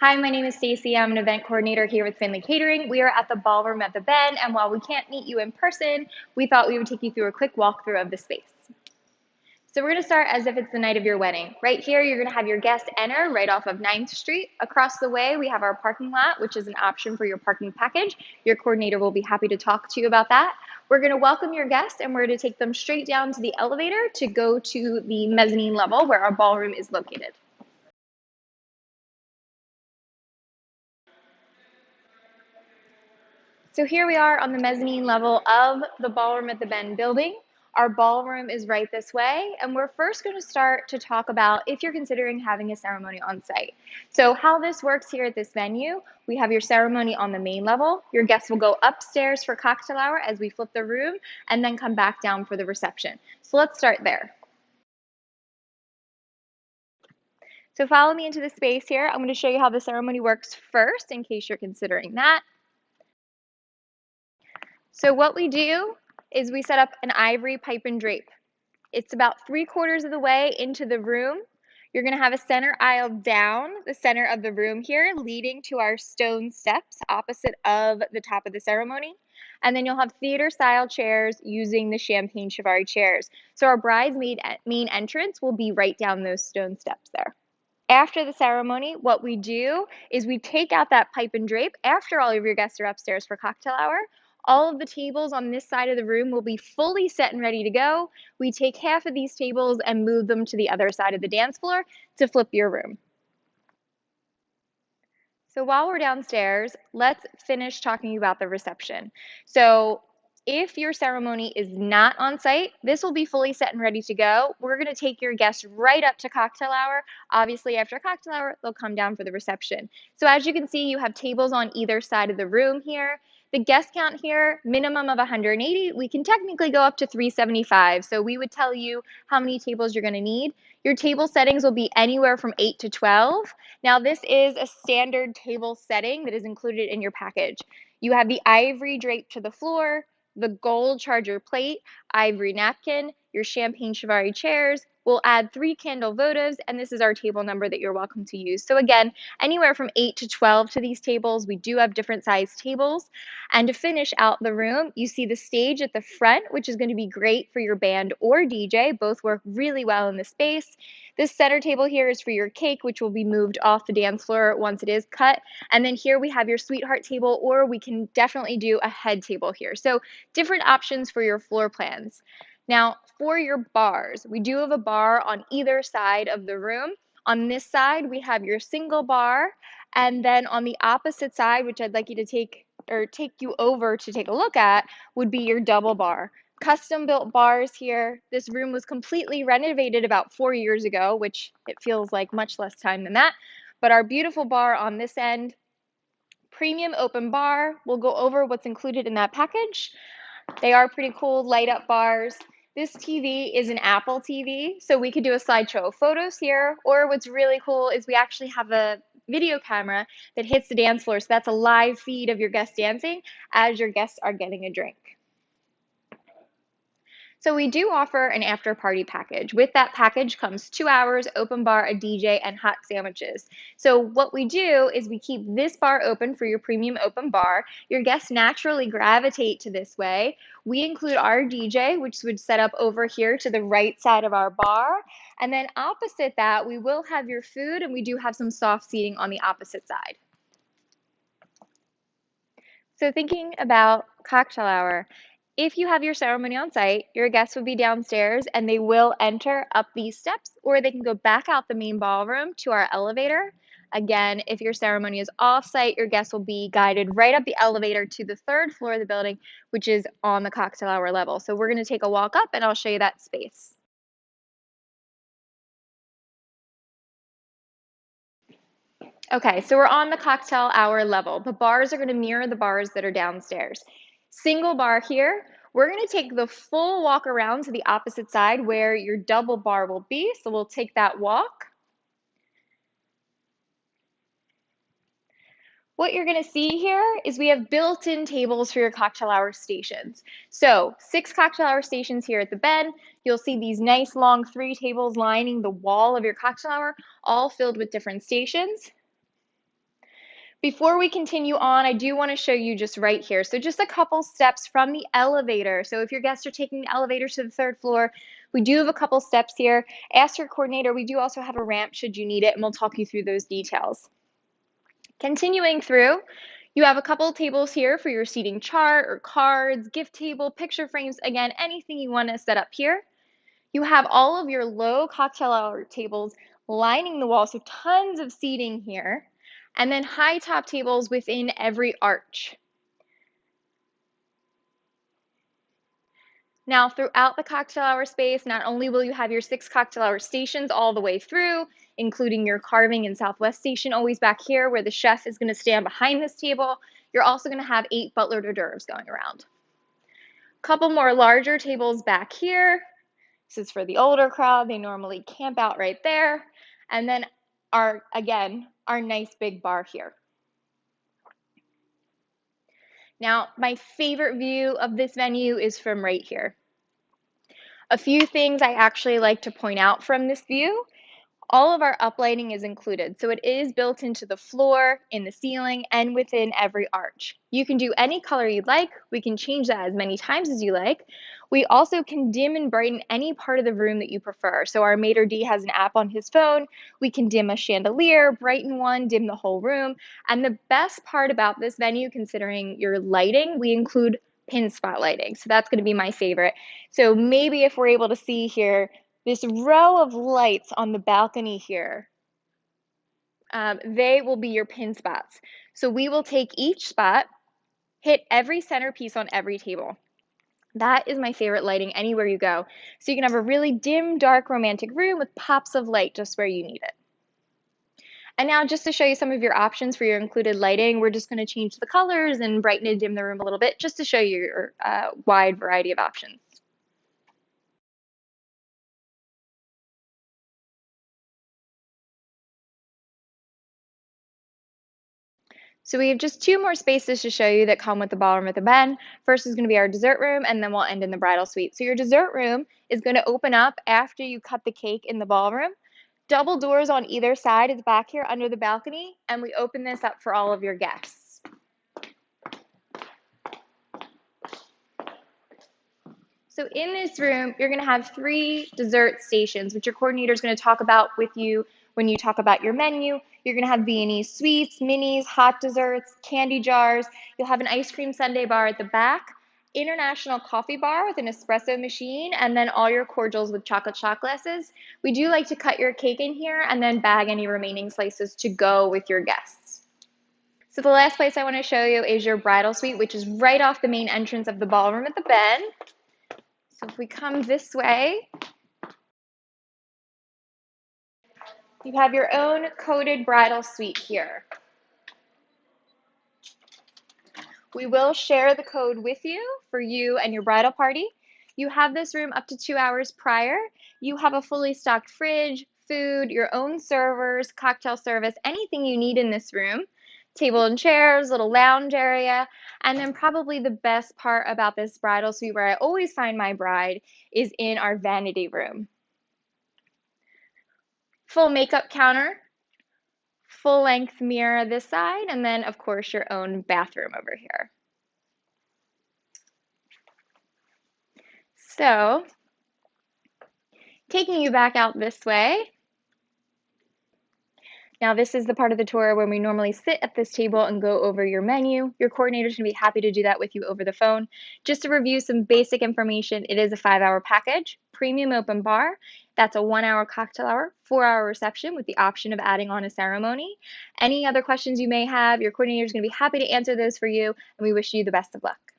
Hi, my name is Stacy. I'm an event coordinator here with Finley Catering. We are at the Ballroom at the Bend, and while we can't meet you in person, we thought we would take you through a quick walkthrough of the space. So we're going to start as if it's the night of your wedding. Right here, you're going to have your guests enter right off of 9th Street. Across the way, we have our parking lot, which is an option for your parking package. Your coordinator will be happy to talk to you about that. We're going to welcome your guests, and we're going to take them straight down to the elevator to go to the mezzanine level where our ballroom is located. So here we are on the mezzanine level of the Ballroom at the Bend building. Our ballroom is right this way, and we're first going to start to talk about if you're considering having a ceremony on site. So how this works here at this venue, we have your ceremony on the main level. Your guests will go upstairs for cocktail hour as we flip the room, and then come back down for the reception. So let's start there. So follow me into the space here. I'm going to show you how the ceremony works first in case you're considering that. So what we do is we set up an ivory pipe and drape. It's about 3/4 of the way into the room. You're going to have a center aisle down the center of the room here, leading to our stone steps opposite of the top of the ceremony. And then you'll have theater-style chairs using the champagne chivalry chairs. So our bridesmaid main entrance will be right down those stone steps there. After the ceremony, what we do is we take out that pipe and drape after all of your guests are upstairs for cocktail hour. All of the tables on this side of the room will be fully set and ready to go. We take half of these tables and move them to the other side of the dance floor to flip your room. So while we're downstairs, let's finish talking about the reception. So if your ceremony is not on site, this will be fully set and ready to go. We're going to take your guests right up to cocktail hour. Obviously, after cocktail hour, they'll come down for the reception. So as you can see, you have tables on either side of the room here. The guest count here, minimum of 180. We can technically go up to 375. So we would tell you how many tables you're going to need. Your table settings will be anywhere from 8 to 12. Now, this is a standard table setting that is included in your package. You have the ivory drape to the floor, the gold charger plate, ivory napkin, your champagne chivalry chairs. We'll add 3 candle votives, and this is our table number that you're welcome to use. So again, anywhere from 8 to 12 to these tables. We do have different size tables. And to finish out the room, you see the stage at the front, which is going to be great for your band or DJ. Both work really well in the space. This center table here is for your cake, which will be moved off the dance floor once it is cut. And then here we have your sweetheart table, or we can definitely do a head table here. So different options for your floor plans. Now, for your bars, we do have a bar on either side of the room. On this side, we have your single bar, and then on the opposite side, which I'd like you to take you over to take a look at, would be your double bar. Custom built bars here. This room was completely renovated about 4 years ago, which it feels like much less time than that. But our beautiful bar on this end, premium open bar. We'll go over what's included in that package. They are pretty cool light up bars. This TV is an Apple TV, so we could do a slideshow of photos here, or what's really cool is we actually have a video camera that hits the dance floor, so that's a live feed of your guests dancing as your guests are getting a drink. So we do offer an after party package. With that package comes 2 hours, open bar, a DJ, and hot sandwiches. So what we do is we keep this bar open for your premium open bar. Your guests naturally gravitate to this way. We include our DJ, which would set up over here to the right side of our bar. And then opposite that, we will have your food, and we do have some soft seating on the opposite side. So thinking about cocktail hour, if you have your ceremony on site, your guests will be downstairs and they will enter up these steps, or they can go back out the main ballroom to our elevator. Again, if your ceremony is off site, your guests will be guided right up the elevator to the 3rd floor of the building, which is on the cocktail hour level. So we're going to take a walk up and I'll show you that space. Okay, so we're on the cocktail hour level. The bars are going to mirror the bars that are downstairs. Single bar here. We're going to take the full walk around to the opposite side where your double bar will be. So we'll take that walk. What you're going to see here is we have built-in tables for your cocktail hour stations. So 6 cocktail hour stations here at the Bend. You'll see these nice long 3 tables lining the wall of your cocktail hour, all filled with different stations. Before we continue on, I do want to show you just right here. So just a couple steps from the elevator. So if your guests are taking the elevator to the third floor, we do have a couple steps here. Ask your coordinator. We do also have a ramp should you need it, and we'll talk you through those details. Continuing through, you have a couple tables here for your seating chart or cards, gift table, picture frames, again, anything you want to set up here. You have all of your low cocktail hour tables lining the wall, so tons of seating here, and then high top tables within every arch. Now, throughout the cocktail hour space, not only will you have your 6 cocktail hour stations all the way through, including your carving and Southwest station always back here where the chef is going to stand behind this table, you're also going to have 8 butler hors d'oeuvres going around. A couple more larger tables back here. This is for the older crowd. They normally camp out right there. And then our nice big bar here. Now, my favorite view of this venue is from right here. A few things I actually like to point out from this view. All of our uplighting is included, so it is built into the floor, in the ceiling, and within every arch. You can do any color you'd like. We can change that as many times as you like. We also can dim and brighten any part of the room that you prefer. So our maitre d' has an app on his phone. We can dim a chandelier, brighten one, dim the whole room. And the best part about this venue, considering your lighting, we include pin spot lighting. So that's going to be my favorite. So maybe if we're able to see here, this row of lights on the balcony here, they will be your pin spots. So we will take each spot, hit every centerpiece on every table. That is my favorite lighting anywhere you go. So you can have a really dim, dark, romantic room with pops of light just where you need it. And now just to show you some of your options for your included lighting, we're just going to change the colors and brighten and dim the room a little bit just to show you your wide variety of options. So we have just 2 more spaces to show you that come with the ballroom at the bend. First is going to be our dessert room, and then we'll end in the bridal suite. So your dessert room is going to open up after you cut the cake in the ballroom. Double doors on either side is back here under the balcony, and we open this up for all of your guests. So in this room, you're going to have 3 dessert stations, which your coordinator is going to talk about with you when you talk about your menu. You're going to have Viennese sweets, minis, hot desserts, candy jars. You'll have an ice cream sundae bar at the back, international coffee bar with an espresso machine, and then all your cordials with chocolate shot glasses. We do like to cut your cake in here and then bag any remaining slices to go with your guests. So the last place I want to show you is your bridal suite, which is right off the main entrance of the ballroom at the bend. So if we come this way, you have your own coded bridal suite here. We will share the code with you for you and your bridal party. You have this room up to 2 hours prior. You have a fully stocked fridge, food, your own servers, cocktail service, anything you need in this room. Table and chairs, little lounge area, and then probably the best part about this bridal suite where I always find my bride is in our vanity room. Full makeup counter, full length mirror this side, and then of course your own bathroom over here. So, taking you back out this way. Now this is the part of the tour when we normally sit at this table and go over your menu. Your coordinator's gonna be happy to do that with you over the phone. Just to review some basic information, it is a 5-hour package, premium open bar. That's a 1-hour cocktail hour, 4-hour reception with the option of adding on a ceremony. Any other questions you may have, your coordinator is gonna be happy to answer those for you, and we wish you the best of luck.